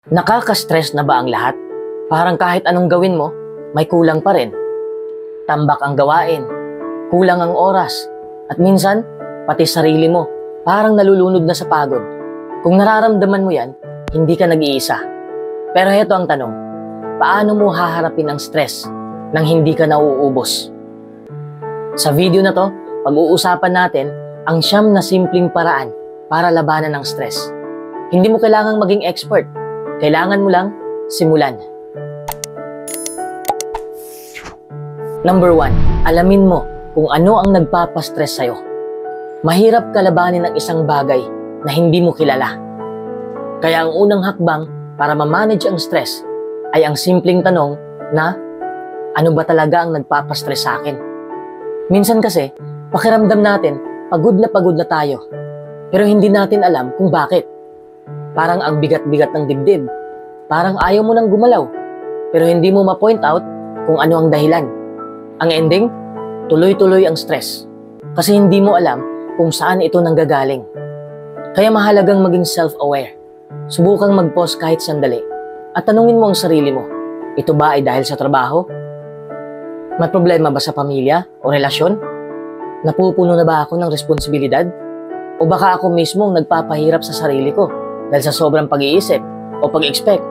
Nakaka-stress na ba ang lahat? Parang kahit anong gawin mo, may kulang pa rin. Tambak ang gawain, kulang ang oras, at minsan, pati sarili mo, parang nalulunod na sa pagod. Kung nararamdaman mo yan, hindi ka nag-iisa. Pero heto ang tanong, paano mo haharapin ang stress nang hindi ka nauubos? Sa video na to, pag-uusapan natin ang 9 na simpleng paraan para labanan ng stress. Hindi mo kailangang maging expert. Kailangan mo lang simulan. Number 1, alamin mo kung ano ang nagpapastress sa'yo. Mahirap kalabanin ang isang bagay na hindi mo kilala. Kaya ang unang hakbang para ma-manage ang stress ay ang simpleng tanong na, ano ba talaga ang nagpapastress sa akin? Minsan kasi, pakiramdam natin, pagod na tayo. Pero hindi natin alam kung bakit. Parang ang bigat-bigat ng dibdib. Parang ayaw mo nang gumalaw. Pero hindi mo ma-point out kung ano ang dahilan. Ang ending, tuloy-tuloy ang stress. Kasi hindi mo alam kung saan ito nanggagaling. Kaya mahalagang maging self-aware. Subukang mag-pause kahit sandali. At tanungin mo ang sarili mo, ito ba ay dahil sa trabaho? May problema ba sa pamilya o relasyon? Napupuno na ba ako ng responsibilidad? O baka ako mismo ang nagpapahirap sa sarili ko dahil sa sobrang pag-iisip o pag-expect?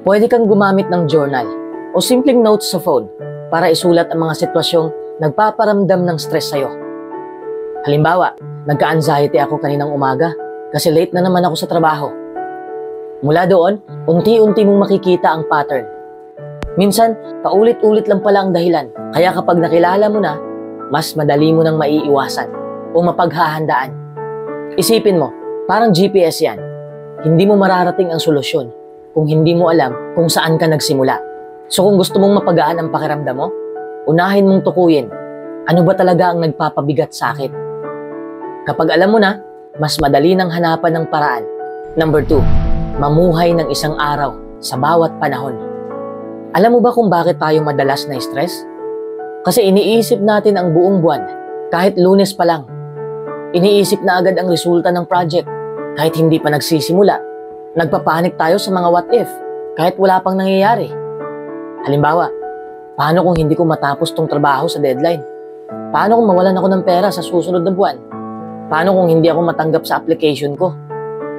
Pwede kang gumamit ng journal o simpleng notes sa phone para isulat ang mga sitwasyong nagpaparamdam ng stress sa'yo. Halimbawa, nagka-anxiety ako kaninang umaga kasi late na naman ako sa trabaho. Mula doon, unti-unti mong makikita ang pattern. Minsan, paulit-ulit lang pala ang dahilan. Kaya kapag nakilala mo na, mas madali mo nang maiiwasan o mapaghahandaan. Isipin mo, parang GPS yan. Hindi mo mararating ang solusyon kung hindi mo alam kung saan ka nagsimula. So kung gusto mong mapagaan ang pakiramdam mo, unahin mong tukuyin, ano ba talaga ang nagpapabigat sa akin? Kapag alam mo na, mas madali nang hanapan ng paraan. Number 2, mamuhay ng isang araw sa bawat panahon. Alam mo ba kung bakit tayo madalas na stress? Kasi iniisip natin ang buong buwan, kahit Lunes pa lang. Iniisip na agad ang resulta ng project, kahit hindi pa nagsisimula. Nagpapanik tayo sa mga what if, kahit wala pang nangyayari. Halimbawa, paano kung hindi ko matapos tong trabaho sa deadline? Paano kung mawalan ako ng pera sa susunod na buwan? Paano kung hindi ako matanggap sa application ko?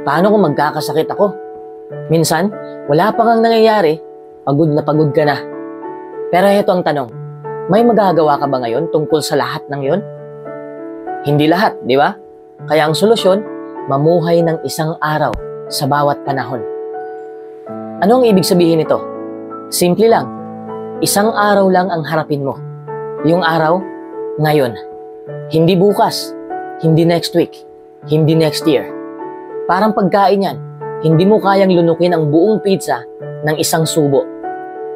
Paano kung magkakasakit ako? Minsan, wala pa kang nangyayari, pagod na pagod ka na. Pero ito ang tanong, may magagawa ka ba ngayon tungkol sa lahat ng yon? Hindi lahat, di ba? Kaya ang solusyon, mamuhay ng isang araw sa bawat panahon. Ano ang ibig sabihin nito? Simple lang. Isang araw lang ang harapin mo. Yung araw, ngayon. Hindi bukas, hindi next week, hindi next year. Parang pagkain yan, hindi mo kayang lunukin ang buong pizza ng isang subo.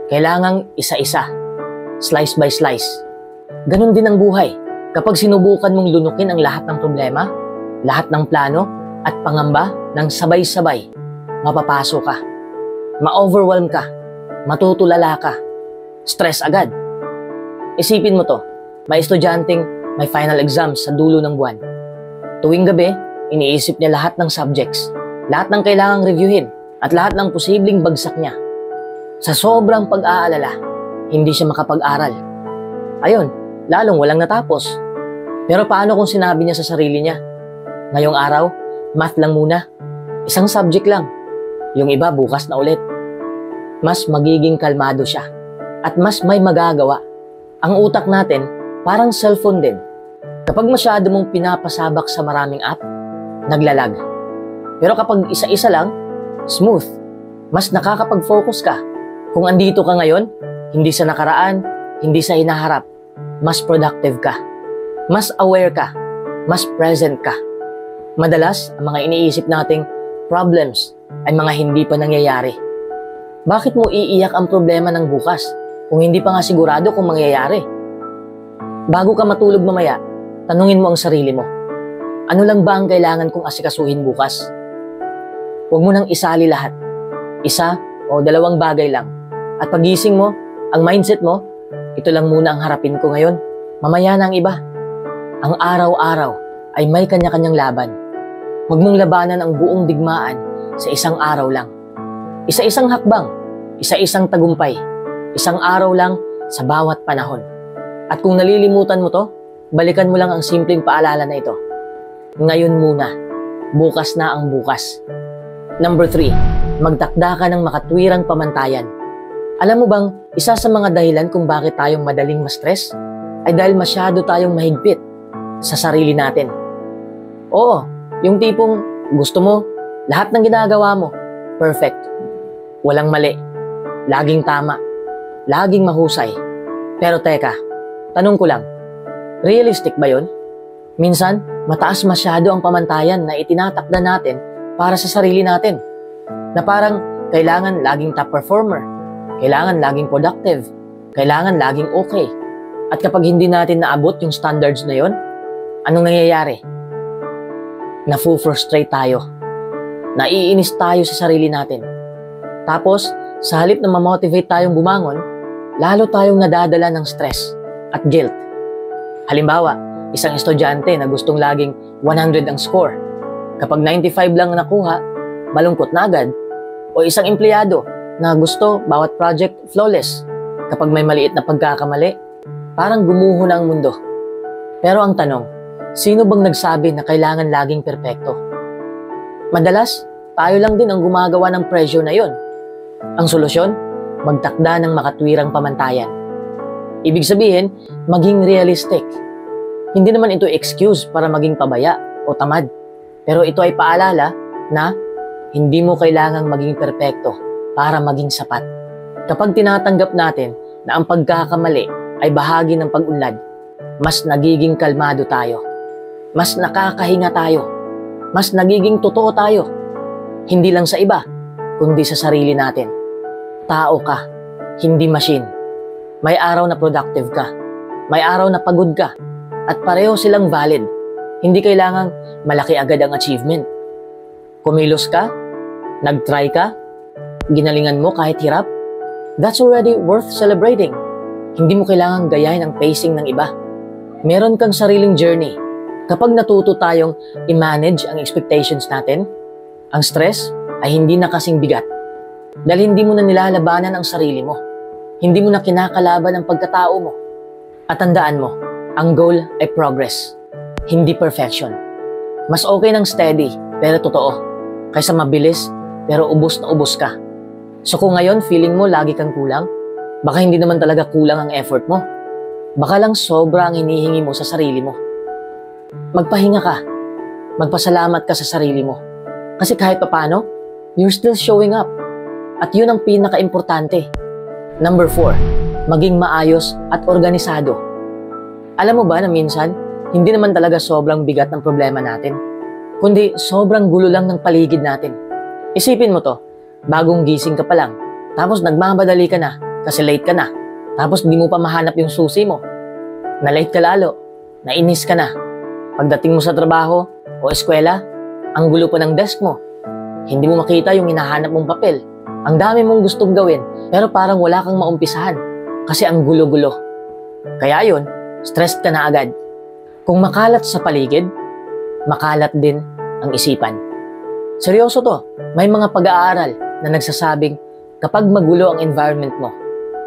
Kailangang isa-isa, slice by slice. Ganon din ang buhay. Kapag sinubukan mong lunukin ang lahat ng problema, lahat ng plano at pangamba ng sabay-sabay, mapapaso ka. Ma-overwhelm ka, matutulala ka, stress agad. Isipin mo to, may estudyanteng may final exams sa dulo ng buwan. Tuwing gabi, iniisip niya lahat ng subjects, lahat ng kailangang reviewin, at lahat ng posibleng bagsak niya. Sa sobrang pag-aalala, hindi siya makapag-aral. Ayun, lalong walang natapos. Pero paano kung sinabi niya sa sarili niya, ngayong araw, math lang muna, isang subject lang, yung iba bukas na ulit. Mas magiging kalmado siya at mas may magagawa. Ang utak natin parang cellphone din. Kapag masyado mong pinapasabak sa maraming app, naglalag. Pero kapag isa-isa lang, smooth, mas nakakapag-focus ka. Kung andito ka ngayon, hindi sa nakaraan, hindi sa hinaharap, mas productive ka. Mas aware ka, mas present ka. Madalas, ang mga iniisip nating problems ay mga hindi pa nangyayari. Bakit mo iiyak ang problema ng bukas kung hindi pa nga sigurado kung mangyayari? Bago ka matulog mamaya, tanungin mo ang sarili mo. Ano lang ba ang kailangan kong asikasuhin bukas? Huwag mo nang isali lahat. Isa o 2 bagay lang. At pagising mo, ang mindset mo, ito lang muna ang harapin ko ngayon. Mamaya na ang iba. Ang araw-araw ay may kanya-kanyang laban. Huwag mong labanan ang buong digmaan sa isang araw lang. Isa-isang hakbang, isa-isang tagumpay, isang araw lang sa bawat panahon. At kung nalilimutan mo to, balikan mo lang ang simpleng paalala na ito. Ngayon muna, bukas na ang bukas. Number 3, magtakda ka ng makatwirang pamantayan. Alam mo bang, isa sa mga dahilan kung bakit tayong madaling ma-stress ay dahil masyado tayong mahigpit sa sarili natin. Oo, yung tipong gusto mo, lahat ng ginagawa mo, perfect. Walang mali, laging tama, laging mahusay. Pero teka, tanong ko lang, realistic ba yun? Minsan, mataas masyado ang pamantayan na itinatakda natin para sa sarili natin. Na parang kailangan laging top performer, kailangan laging productive, kailangan laging okay. At kapag hindi natin naabot yung standards na yon, anong nangyayari? Nafu-frustrate tayo. Naiinis tayo sa sarili natin. Tapos, sa halip na ma-motivate tayong bumangon, lalo tayong nadadala ng stress at guilt. Halimbawa, isang estudyante na gustong laging 100 ang score. Kapag 95 lang nakuha, malungkot na agad. O isang empleyado na gusto bawat project flawless. Kapag may maliit na pagkakamali, parang gumuho na ang mundo. Pero ang tanong, sino bang nagsabi na kailangan laging perpekto? Madalas, tayo lang din ang gumagawa ng pressure na yon. Ang solusyon, magtakda ng makatwirang pamantayan. Ibig sabihin, maging realistic. Hindi naman ito excuse para maging pabaya o tamad. Pero ito ay paalala na hindi mo kailangang maging perpekto para maging sapat. Kapag tinatanggap natin na ang pagkakamali ay bahagi ng pag-unlad, mas nagiging kalmado tayo. Mas nakakahinga tayo. Mas nagiging totoo tayo. Hindi lang sa iba, kundi sa sarili natin. Tao ka, hindi machine. May araw na productive ka. May araw na pagod ka. At pareho silang valid. Hindi kailangang malaki agad ang achievement. Kumilos ka, nag-try ka, ginalingan mo kahit hirap, that's already worth celebrating. Hindi mo kailangang gayahin ang pacing ng iba. Meron kang sariling journey. Kapag natuto tayong i-manage ang expectations natin, ang stress ay hindi na kasing bigat. Dahil hindi mo na nilalabanan ang sarili mo. Hindi mo na kinakalaban ang pagkatao mo. At tandaan mo, ang goal ay progress, hindi perfection. Mas okay ng steady pero totoo, kaysa mabilis pero ubos na ubos ka. So kung ngayon feeling mo lagi kang kulang, baka hindi naman talaga kulang ang effort mo. Baka lang sobra ang hinihingi mo sa sarili mo. Magpahinga ka. Magpasalamat ka sa sarili mo. Kasi kahit papano, you're still showing up. At yun ang pinaka-importante. Number 4, maging maayos at organisado. Alam mo ba na minsan, hindi naman talaga sobrang bigat ng problema natin, kundi sobrang gulo lang ng paligid natin. Isipin mo to, bagong gising ka pa lang, tapos nagmamadali ka na kasi late ka na, tapos di mo pa mahanap yung susi mo. Na-late ka lalo, nainis ka na. Pagdating mo sa trabaho o eskwela, ang gulo pa ng desk mo. Hindi mo makita yung hinahanap mong papel. Ang dami mong gustong gawin, pero parang wala kang maumpisahan kasi ang gulo-gulo. Kaya yun, stressed ka na agad. Kung makalat sa paligid, makalat din ang isipan. Seryoso to, may mga pag-aaral na nagsasabing kapag magulo ang environment mo,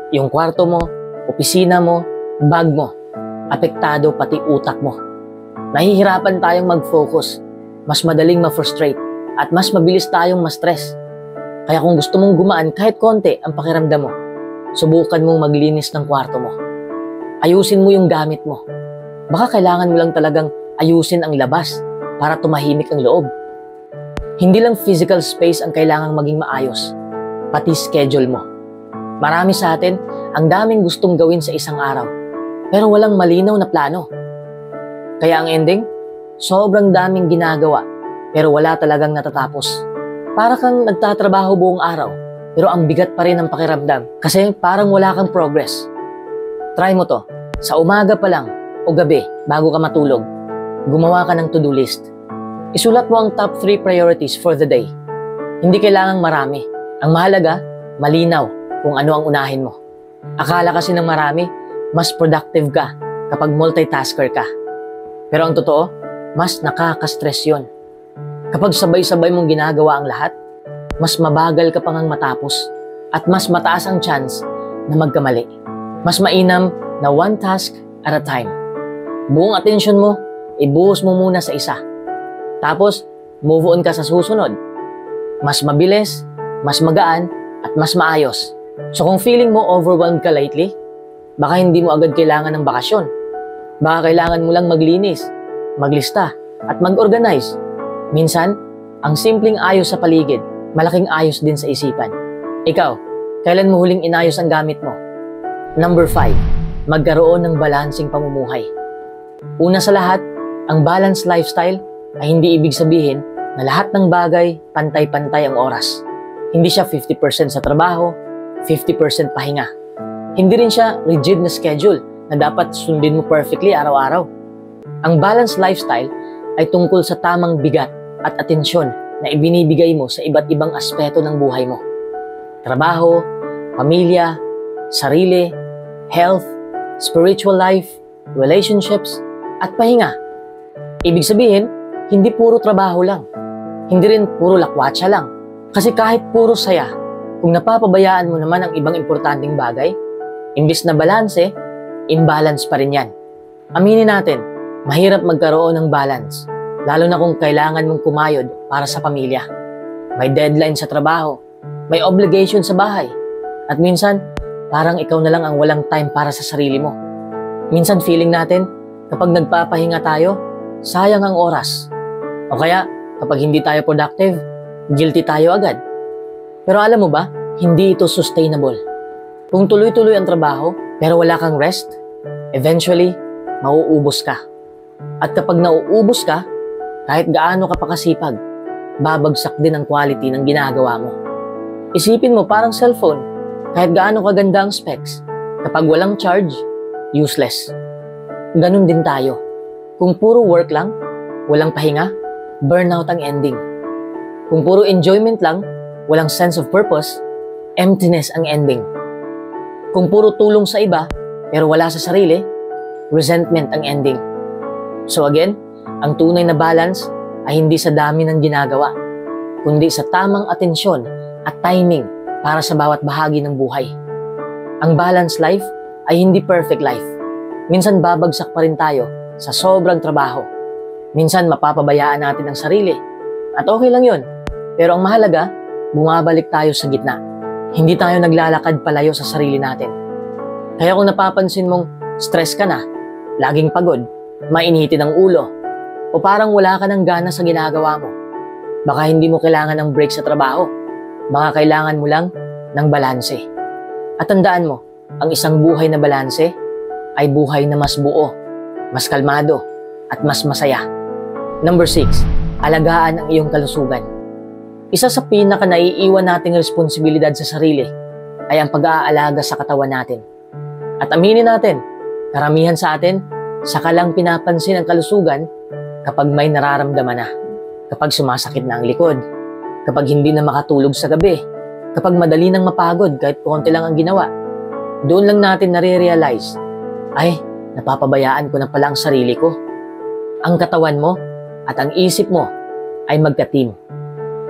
yung kwarto mo, opisina mo, bag mo, apektado pati utak mo. Nahihirapan tayong mag-focus, mas madaling ma-frustrate, at mas mabilis tayong ma-stress. Kaya kung gusto mong gumaan kahit konti ang pakiramdam mo, subukan mong maglinis ng kwarto mo. Ayusin mo yung gamit mo. Baka kailangan mo lang talagang ayusin ang labas para tumahimik ang loob. Hindi lang physical space ang kailangang maging maayos, pati schedule mo. Marami sa atin ang daming gustong gawin sa isang araw, pero walang malinaw na plano. Kaya ang ending, sobrang daming ginagawa, pero wala talagang natatapos. Para kang nagtatrabaho buong araw, pero ang bigat pa rin ang pakiramdam kasi parang wala kang progress. Try mo to, sa umaga pa lang o gabi bago ka matulog, gumawa ka ng to-do list. Isulat mo ang top 3 priorities for the day. Hindi kailangang marami. Ang mahalaga, malinaw kung ano ang unahin mo. Akala kasi ng marami, mas productive ka kapag multitasker ka. Pero ang totoo, mas nakaka-stress yun. Kapag sabay-sabay mong ginagawa ang lahat, mas mabagal ka pang matapos at mas mataas ang chance na magkamali. Mas mainam na one task at a time. Buong atensyon mo, ibuhos mo muna sa isa. Tapos, move on ka sa susunod. Mas mabilis, mas magaan, at mas maayos. So kung feeling mo overwhelmed ka lately, baka hindi mo agad kailangan ng bakasyon. Baka kailangan mo lang maglinis, maglista, at mag-organize. Minsan, ang simpleng ayos sa paligid, malaking ayos din sa isipan. Ikaw, kailan mo huling inayos ang gamit mo? Number 5, magkaroon ng balansing pamumuhay. Una sa lahat, ang balanced lifestyle ay hindi ibig sabihin na lahat ng bagay pantay-pantay ang oras. Hindi siya 50% sa trabaho, 50% pahinga. Hindi rin siya rigid na schedule na dapat sundin mo perfectly araw-araw. Ang balanced lifestyle ay tungkol sa tamang bigat at atensyon na ibinibigay mo sa iba't ibang aspeto ng buhay mo. Trabaho, pamilya, sarili, health, spiritual life, relationships, at pahinga. Ibig sabihin, hindi puro trabaho lang. Hindi rin puro lakwatsa lang. Kasi kahit puro saya, kung napapabayaan mo naman ang ibang importanteng bagay, imbis na balanse, imbalance pa rin yan. Aminin natin, mahirap magkaroon ng balance, lalo na kung kailangan mong kumayod para sa pamilya. May deadline sa trabaho, may obligation sa bahay, at minsan, parang ikaw na lang ang walang time para sa sarili mo. Minsan feeling natin, kapag nagpapahinga tayo, sayang ang oras. O kaya, kapag hindi tayo productive, guilty tayo agad. Pero alam mo ba, hindi ito sustainable. Kung tuloy-tuloy ang trabaho, pero wala kang rest, eventually, mauubos ka. At kapag nauubos ka, kahit gaano ka pa kasipag, babagsak din ang quality ng ginagawa mo. Isipin mo parang cellphone, kahit gaano kaganda ang specs, kapag walang charge, useless. Ganun din tayo. Kung puro work lang, walang pahinga, burnout ang ending. Kung puro enjoyment lang, walang sense of purpose, emptiness ang ending. Kung puro tulong sa iba, pero wala sa sarili, resentment ang ending. So again, ang tunay na balance ay hindi sa dami ng ginagawa, kundi sa tamang atensyon at timing para sa bawat bahagi ng buhay. Ang balanced life ay hindi perfect life. Minsan babagsak pa rin tayo sa sobrang trabaho. Minsan mapapabayaan natin ang sarili. At okay lang yun. Pero ang mahalaga, bumabalik tayo sa gitna. Hindi tayo naglalakad palayo sa sarili natin. Kaya kung napapansin mong stress ka na, laging pagod, mainitin ang ulo, o parang wala ka ng gana sa ginagawa mo, baka hindi mo kailangan ng break sa trabaho. Baka kailangan mo lang ng balanse. At tandaan mo, ang isang buhay na balanse ay buhay na mas buo, mas kalmado, at mas masaya. Number 6, alagaan ang iyong kalusugan. Isa sa pinaka naiiwan nating responsibilidad sa sarili ay ang pag-aalaga sa katawan natin. At aminin natin, karamihan sa atin, saka lang pinapansin ang kalusugan kapag may nararamdaman na. Kapag sumasakit na ang likod, kapag hindi na makatulog sa gabi, kapag madali nang mapagod kahit konti lang ang ginawa. Doon lang natin nare-realize, ay, napapabayaan ko na pala ang sarili ko. Ang katawan mo at ang isip mo ay magka-team.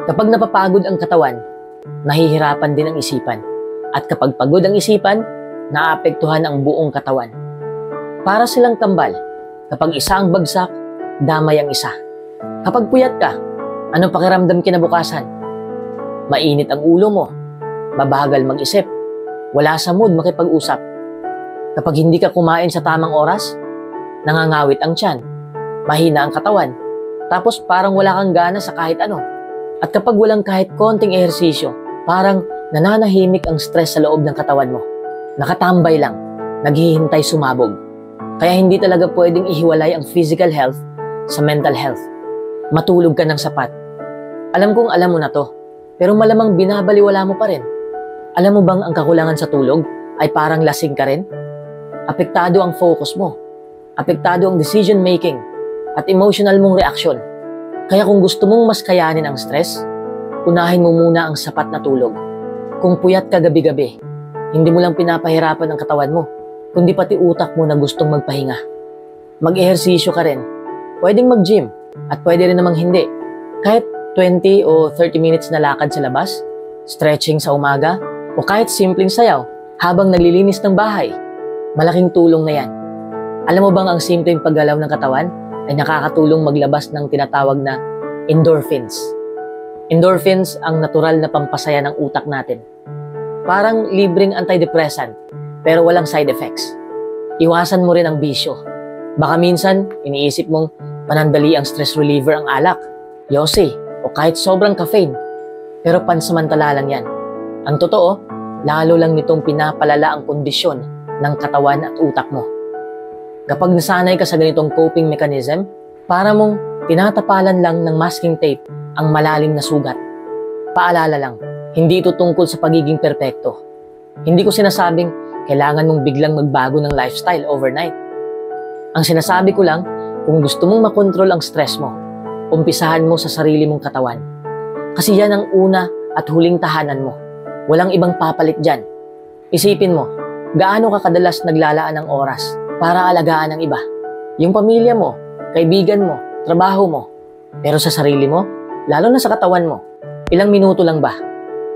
Kapag napapagod ang katawan, nahihirapan din ang isipan. At kapag pagod ang isipan, naapektuhan ang buong katawan. Para silang kambal, kapag isa ang bagsak, damay ang isa. Kapag puyat ka, anong pakiramdam kinabukasan? Mainit ang ulo mo, mabagal mag-isip, wala sa mood makipag-usap. Kapag hindi ka kumain sa tamang oras, nangangawit ang tiyan, mahina ang katawan, tapos parang wala kang gana sa kahit ano. At kapag walang kahit konting ehersisyo, parang nananahimik ang stress sa loob ng katawan mo. Nakatambay lang, naghihintay sumabog. Kaya hindi talaga pwedeng ihiwalay ang physical health sa mental health. Matulog ka ng sapat. Alam kong alam mo na to, pero malamang binabaliwala mo pa rin. Alam mo bang ang kakulangan sa tulog ay parang lasing ka rin? Apektado ang focus mo. Apektado ang decision making at emotional mong reaksyon. Kaya kung gusto mong mas kayanin ang stress, unahin mo muna ang sapat na tulog. Kung puyat ka gabi-gabi, hindi mo lang pinapahirapan ang katawan mo, kundi pati utak mo na gustong magpahinga. Mag-ehersisyo ka rin. Pwedeng mag-gym at pwede rin namang hindi. Kahit 20 o 30 minutes na lakad sa labas, stretching sa umaga, o kahit simpleng sayaw habang naglilinis ng bahay, malaking tulong na yan. Alam mo bang ang simpleng paggalaw ng katawan ay nakakatulong maglabas ng tinatawag na endorphins. Endorphins ang natural na pampasaya ng utak natin. Parang libreng antidepressant pero walang side effects. Iwasan mo rin ang bisyo. Baka minsan, iniisip mong panandali ang stress reliever ang alak, yosi, o kahit sobrang caffeine. Pero pansamantala lang yan. Ang totoo, lalo lang nitong pinapalala ang kondisyon ng katawan at utak mo. Kapag nasanay ka sa ganitong coping mechanism, para mong tinatapalan lang ng masking tape ang malalim na sugat. Paalala lang, hindi ito tungkol sa pagiging perpekto. Hindi ko sinasabing kailangan mong biglang magbago ng lifestyle overnight. Ang sinasabi ko lang, kung gusto mong makontrol ang stress mo, umpisahan mo sa sarili mong katawan. Kasi yan ang una at huling tahanan mo. Walang ibang papalit dyan. Isipin mo, gaano ka kadalas naglalaan ng oras para alagaan ang iba? Yung pamilya mo, kaibigan mo, trabaho mo. Pero sa sarili mo, lalo na sa katawan mo, ilang minuto lang ba?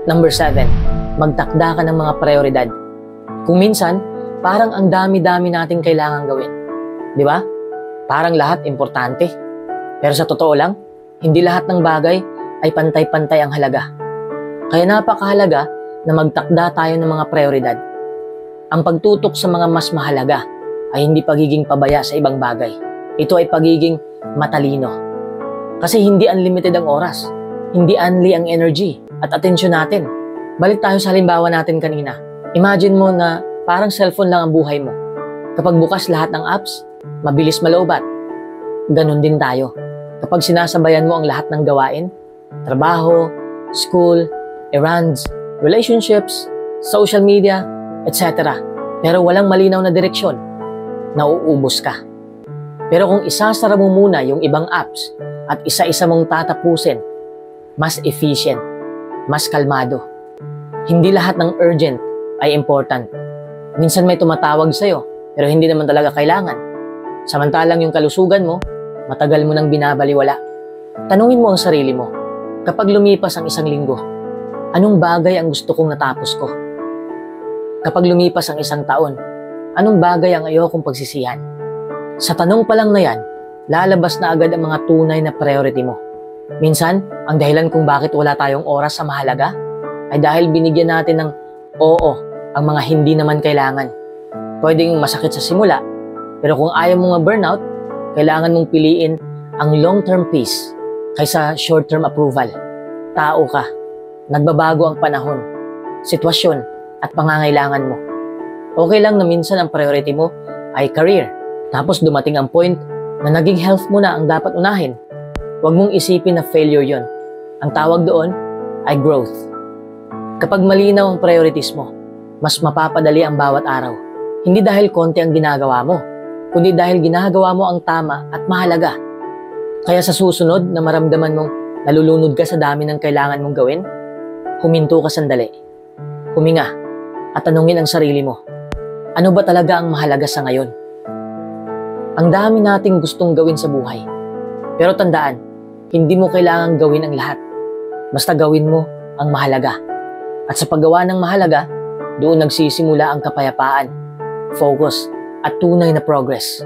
Number 7, magtakda ka ng mga prioridad. Kung minsan, parang ang dami-dami nating kailangan gawin. Di ba? Parang lahat importante. Pero sa totoo lang, hindi lahat ng bagay ay pantay-pantay ang halaga. Kaya napakahalaga na magtakda tayo ng mga prioridad. Ang pagtutok sa mga mas mahalaga ay hindi pagiging pabaya sa ibang bagay. Ito ay pagiging matalino. Kasi hindi unlimited ang oras. Hindi unli ang energy at atensyon natin. Balik tayo sa halimbawa natin kanina. Imagine mo na parang cellphone lang ang buhay mo. Kapag bukas lahat ng apps, mabilis maloobat. Ganon din tayo. Kapag sinasabayan mo ang lahat ng gawain, trabaho, school, errands, relationships, social media, etc. Pero walang malinaw na direksyon, nauubos ka. Pero kung isasara mo muna yung ibang apps at isa-isa mong tatapusin, mas efficient, mas kalmado. Hindi lahat ng urgent ay important. Minsan may tumatawag sa'yo, pero hindi naman talaga kailangan. Samantalang yung kalusugan mo, matagal mo nang binabaliwala. Tanungin mo ang sarili mo, kapag lumipas ang isang linggo, anong bagay ang gusto kong natapos ko? Kapag lumipas ang isang taon, anong bagay ang ayokong pagsisihan? Sa tanong pa lang na yan, lalabas na agad ang mga tunay na priority mo. Minsan, ang dahilan kung bakit wala tayong oras sa mahalaga ay dahil binigyan natin ng oo ang mga hindi naman kailangan. Pwedeng masakit sa simula, pero kung ayaw mo nga burnout, kailangan mong piliin ang long-term peace kaysa short-term approval. Tao ka, nagbabago ang panahon, sitwasyon at pangangailangan mo. Okay lang na minsan ang priority mo ay career, tapos dumating ang point na naging health mo na ang dapat unahin. Huwag mong isipin na failure yon. Ang tawag doon ay growth. Kapag malinaw ang priorities mo, mas mapapadali ang bawat araw. Hindi dahil konti ang ginagawa mo, kundi dahil ginagawa mo ang tama at mahalaga. Kaya sa susunod na maramdaman mong nalulunod ka sa dami ng kailangan mong gawin, huminto ka sandali. Huminga at tanungin ang sarili mo, ano ba talaga ang mahalaga sa ngayon? Ang dami nating gustong gawin sa buhay. Pero tandaan, hindi mo kailangang gawin ang lahat. Basta gawin mo ang mahalaga. At sa paggawa ng mahalaga, doon nagsisimula ang kapayapaan, focus, at tunay na progress.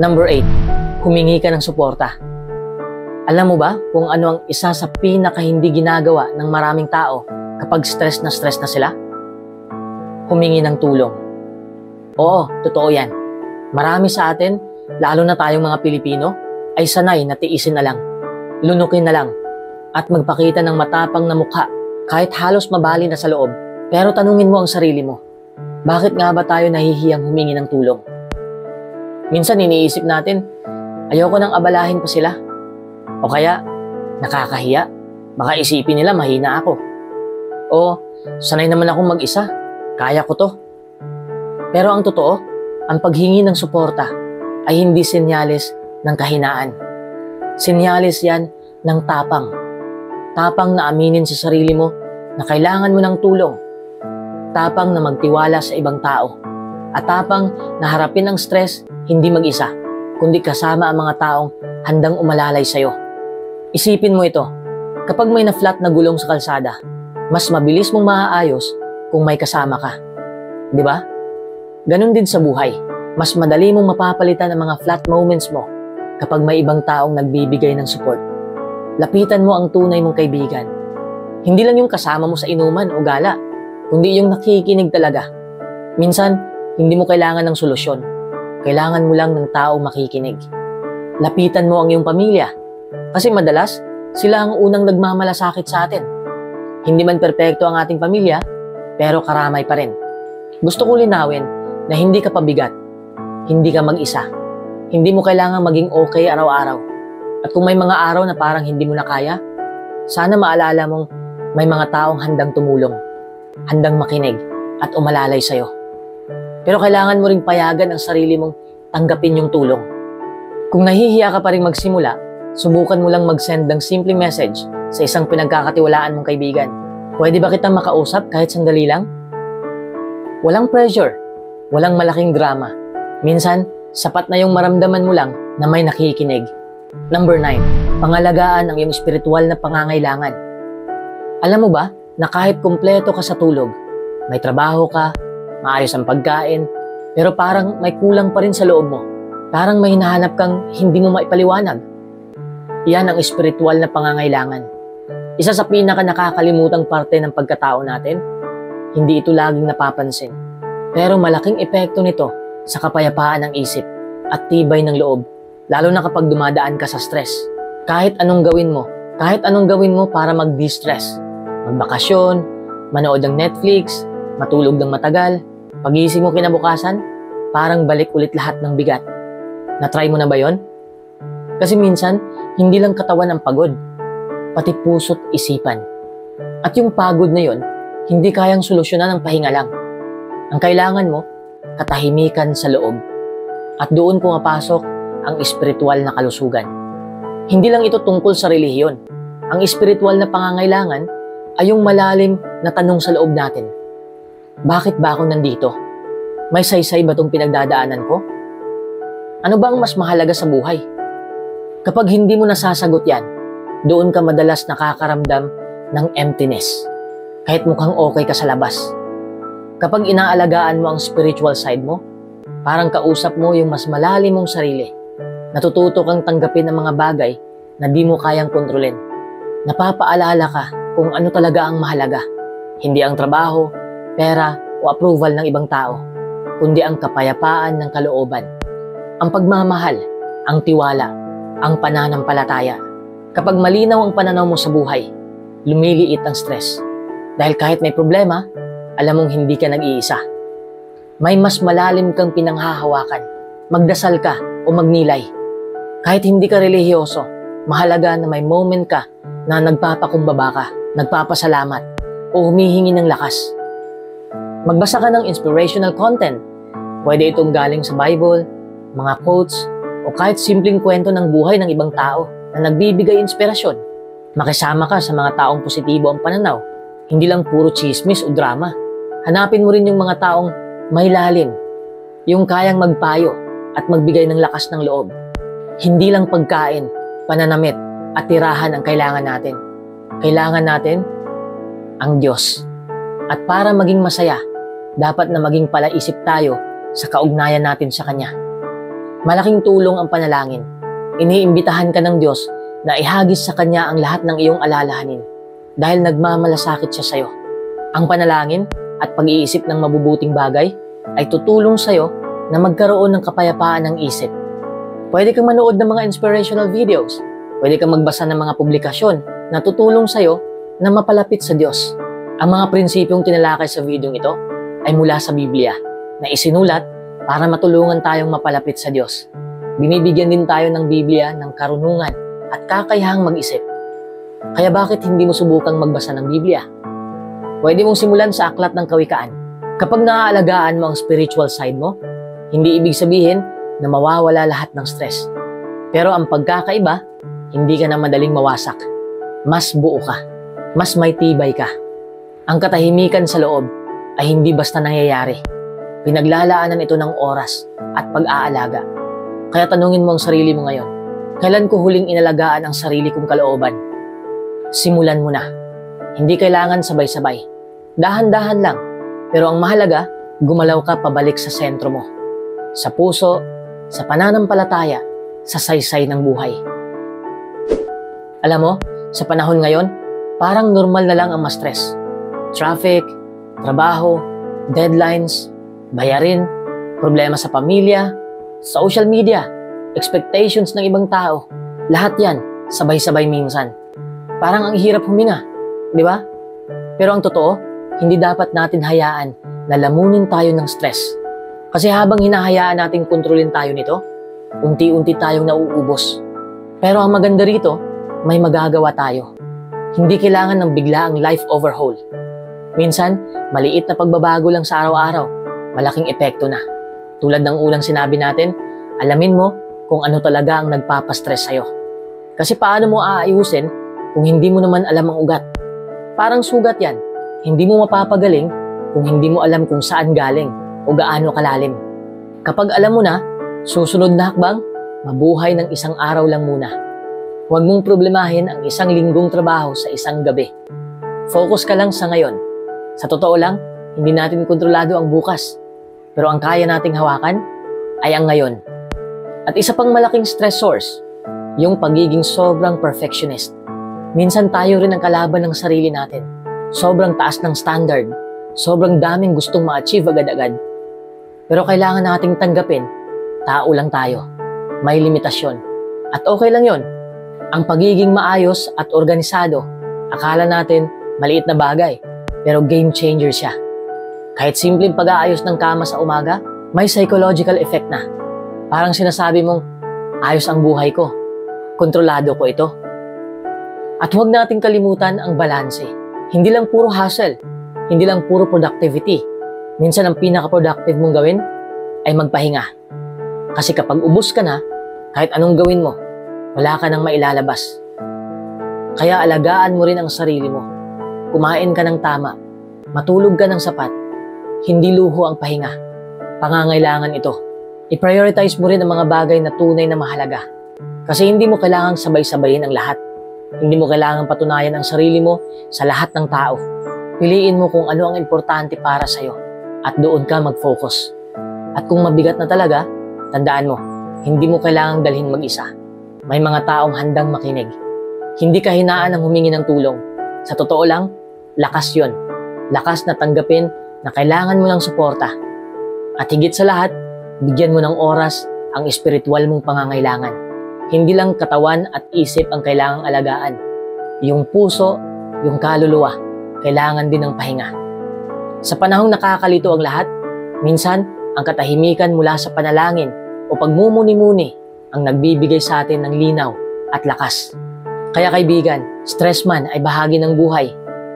Number 8, humingi ka ng suporta. Alam mo ba kung ano ang isa sa pinaka-hindi ginagawa ng maraming tao kapag stress na sila? Humingi ng tulong. Oo, totoo yan. Marami sa atin, lalo na tayong mga Pilipino, ay sanay na tiisin na lang, lunukin na lang, at magpakita ng matapang na mukha kahit halos mabali na sa loob. Pero tanungin mo ang sarili mo, bakit nga ba tayo nahihiyang humingi ng tulong? Minsan iniisip natin, ayoko nang abalahin pa sila. O kaya, nakakahiya, baka isipin nila mahina ako. O, sanay naman akong mag-isa, kaya ko to. Pero ang totoo, ang paghingi ng suporta ay hindi senyales ng kahinaan. Senyales yan ng tapang. Tapang na aminin sa sarili mo na kailangan mo ng tulong. Tapang na magtiwala sa ibang tao. At tapang na harapin ang stress hindi mag-isa, kundi kasama ang mga taong handang umalalay sa'yo. Isipin mo ito, Kapag may na-flat na gulong sa kalsada, mas mabilis mong maaayos kung may kasama ka. Di ba? Ganon din sa buhay. Mas madali mong mapapalitan ang mga flat moments mo kapag may ibang taong nagbibigay ng support. Lapitan mo ang tunay mong kaibigan. Hindi lang yung kasama mo sa inuman o gala, kundi yung nakikinig talaga. Minsan, hindi mo kailangan ng solusyon. Kailangan mo lang ng taong makikinig. Lapitan mo ang iyong pamilya. Kasi madalas, sila ang unang nagmamalasakit sa atin. Hindi man perpekto ang ating pamilya, pero karamay pa rin. Gusto ko linawin na hindi ka pabigat. Hindi ka mag-isa. Hindi mo kailangan maging okay araw-araw. At kung may mga araw na parang hindi mo na kaya, sana maalala mong may mga taong handang tumulong, handang makinig, at umalalay sa'yo. Pero kailangan mo ring payagan ang sarili mong tanggapin yung tulong. Kung nahihiya ka pa rin magsimula, subukan mo lang mag-send ng simple message sa isang pinagkakatiwalaan mong kaibigan. Pwede ba kitang makausap kahit sandali lang? Walang pressure, walang malaking drama. Minsan, sapat na yung maramdaman mo lang na may nakikinig. Number 9, pangalagaan ang iyong espiritual na pangangailangan. Alam mo ba na kahit kumpleto ka sa tulog, may trabaho ka, maayos ang pagkain, pero parang may kulang pa rin sa loob mo. Parang may hinahanap kang hindi mo maipaliwanag. Yan ang espiritual na pangangailangan. Isa sa pinaka nakakalimutang parte ng pagkatao natin, hindi ito laging napapansin. Pero malaking epekto nito sa kapayapaan ng isip at tibay ng loob, lalo na kapag dumadaan ka sa stress. Kahit anong gawin mo para mag-distress. Magbakasyon, manood ng Netflix, matulog ng matagal, pagising mo kinabukasan, parang balik ulit lahat ng bigat. Na-try mo na ba yon? Kasi minsan, hindi lang katawan ang pagod, pati puso't isipan. At yung pagod na yon, hindi kayang solusyonan ng pahinga lang. Ang kailangan mo, katahimikan sa loob. At doon pumapasok ang espiritual na kalusugan. Hindi lang ito tungkol sa relihiyon. Ang espiritual na pangangailangan ay yung malalim na tanong sa loob natin. Bakit ba ako nandito? May saysay ba itong pinagdadaanan ko? Ano ba ang mas mahalaga sa buhay? Kapag hindi mo nasasagot yan, doon ka madalas nakakaramdam ng emptiness. Kahit mukhang okay ka sa labas. Kapag inaalagaan mo ang spiritual side mo, parang kausap mo yung mas malalim mong sarili. Natututo kang tanggapin ang mga bagay na di mo kayang kontrolin. Napapaalala ka kung ano talaga ang mahalaga. Hindi ang trabaho, pera o approval ng ibang tao, kundi ang kapayapaan ng kalooban. Ang pagmamahal, ang tiwala, ang pananampalataya. Kapag malinaw ang pananaw mo sa buhay, lumiliit ang stress. Dahil kahit may problema, alam mong hindi ka nag-iisa. May mas malalim kang pinanghahawakan. Magdasal ka o magnilay. Kahit hindi ka relihiyoso, mahalaga na may moment ka na nagpapakumbaba ka, nagpapasalamat, o humihingi ng lakas. Magbasa ka ng inspirational content. Pwede itong galing sa Bible, mga quotes, o kahit simpleng kwento ng buhay ng ibang tao na nagbibigay inspirasyon. Makisama ka sa mga taong positibo ang pananaw, hindi lang puro chismis o drama. Hanapin mo rin yung mga taong may lalim, yung kayang magpayo at magbigay ng lakas ng loob. Hindi lang pagkain, pananamit at tirahan ang kailangan natin. Kailangan natin ang Diyos. At para maging masaya, dapat na maging palaisip tayo sa kaugnayan natin sa Kanya. Malaking tulong ang panalangin. Iniimbitahan ka ng Diyos na ihagis sa Kanya ang lahat ng iyong alalahanin dahil nagmamalasakit siya sa'yo. Ang panalangin at pag-iisip ng mabubuting bagay ay tutulong sa'yo na magkaroon ng kapayapaan ng isip. Pwede kang manood ng mga inspirational videos. Pwede kang magbasa ng mga publikasyon na tutulong sa'yo na mapalapit sa Diyos. Ang mga prinsipyong tinalakay sa videong ito ay mula sa Biblia na isinulat para matulungan tayong mapalapit sa Diyos. Binibigyan din tayo ng Biblia ng karunungan at kakayahang mag-isip. Kaya bakit hindi mo subukang magbasa ng Biblia? Pwede mong simulan sa Aklat ng Kawikaan. Kapag naaalagaan mo ang spiritual side mo, hindi ibig sabihin na mawawala lahat ng stress. Pero ang pagkakaiba, hindi ka na madaling mawasak. Mas buo ka. Mas may tibay ka. Ang katahimikan sa loob ay hindi basta nangyayari. Pinaglalaanan ito ng oras at pag-aalaga. Kaya tanungin mo ang sarili mo ngayon, kailan ko huling inalagaan ang sarili kong kalooban? simulan mo na. Hindi kailangan sabay-sabay. Dahan-dahan lang. Pero ang mahalaga, gumalaw ka pabalik sa sentro mo. Sa puso, sa pananampalataya, sa saysay ng buhay. Alam mo, sa panahon ngayon, parang normal na lang ang ma-stress. Traffic, trabaho, deadlines, bayarin, problema sa pamilya, social media, expectations ng ibang tao. Lahat yan, sabay-sabay minsan. Parang ang hirap huminga, di ba? Pero ang totoo, hindi dapat natin hayaan na lamunin tayo ng stress. Kasi habang hinahayaan natin kontrolin tayo nito, unti-unti tayong nauubos. Pero ang maganda rito, may magagawa tayo. Hindi kailangan ng biglaang life overhaul. Minsan, maliit na pagbabago lang sa araw-araw, malaking epekto na. Tulad ng unang sinabi natin, alamin mo kung ano talaga ang nagpapastress sa'yo. Kasi paano mo aayusin kung hindi mo naman alam ang ugat? Parang sugat yan. Hindi mo mapapagaling kung hindi mo alam kung saan galing o gaano kalalim. Kapag alam mo na, susunod na hakbang, mabuhay ng isang araw lang muna. Huwag mong problemahin ang isang linggong trabaho sa isang gabi. Focus ka lang sa ngayon. Sa totoo lang, hindi natin kontrolado ang bukas. Pero ang kaya nating hawakan ay ang ngayon. At isa pang malaking stress source, yung pagiging sobrang perfectionist. Minsan tayo rin ang kalaban ng sarili natin. Sobrang taas ng standard. Sobrang daming gustong ma-achieve agad-agad. Pero kailangan nating tanggapin, tao lang tayo. May limitasyon. At okay lang yon. Ang pagiging maayos at organisado, akala natin maliit na bagay, pero game changer siya. Kahit simpleng pag-aayos ng kama sa umaga, may psychological effect na. Parang sinasabi mong, ayos ang buhay ko. Kontrolado ko ito. At huwag nating kalimutan ang balanse. Hindi lang puro hustle. Hindi lang puro productivity. Minsan ang pinaka-productive mong gawin ay magpahinga. Kasi kapag ubos ka na, kahit anong gawin mo, wala ka nang mailalabas. Kaya alagaan mo rin ang sarili mo. Kumain ka ng tama. Matulog ka ng sapat. Hindi luho ang pahinga. Pangangailangan ito. I-prioritize mo rin ang mga bagay na tunay na mahalaga. Kasi hindi mo kailangang sabay-sabayin ang lahat. Hindi mo kailangang patunayan ang sarili mo sa lahat ng tao. Piliin mo kung ano ang importante para sa'yo at doon ka mag-focus. At kung mabigat na talaga, tandaan mo, hindi mo kailangang dalhin mag-isa. May mga taong handang makinig. Hindi kahinaan ang humingi ng tulong. Sa totoo lang, lakas yon. Lakas na tanggapin na kailangan mo ng suporta. At higit sa lahat, bigyan mo ng oras ang espiritual mong pangangailangan. Hindi lang katawan at isip ang kailangang alagaan. Yung puso, yung kaluluwa, kailangan din ng pahinga. Sa panahong nakakalito ang lahat, minsan ang katahimikan mula sa panalangin o pagmumuni-muni ang nagbibigay sa atin ng linaw at lakas. Kaya kaibigan, stress man ay bahagi ng buhay.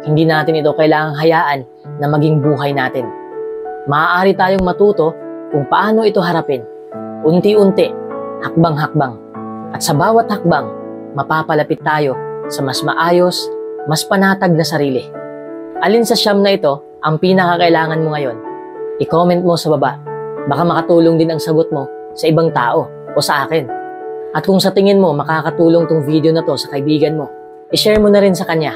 Hindi natin ito kailangang hayaan na maging buhay natin. Maaari tayong matuto kung paano ito harapin. Unti-unti, hakbang-hakbang. At sa bawat hakbang, mapapalapit tayo sa mas maayos, mas panatag na sarili. Alin sa siyam na ito ang pinakakailangan mo ngayon? I-comment mo sa baba. Baka makatulong din ang sagot mo sa ibang tao o sa akin. At kung sa tingin mo makakatulong tong video na to sa kaibigan mo, i-share mo na rin sa kanya.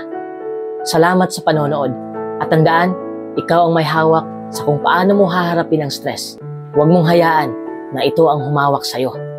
Salamat sa panonood. At tandaan, ikaw ang may hawak sa kung paano mo haharapin ang stress. Huwag mong hayaan na ito ang humawak sa'yo.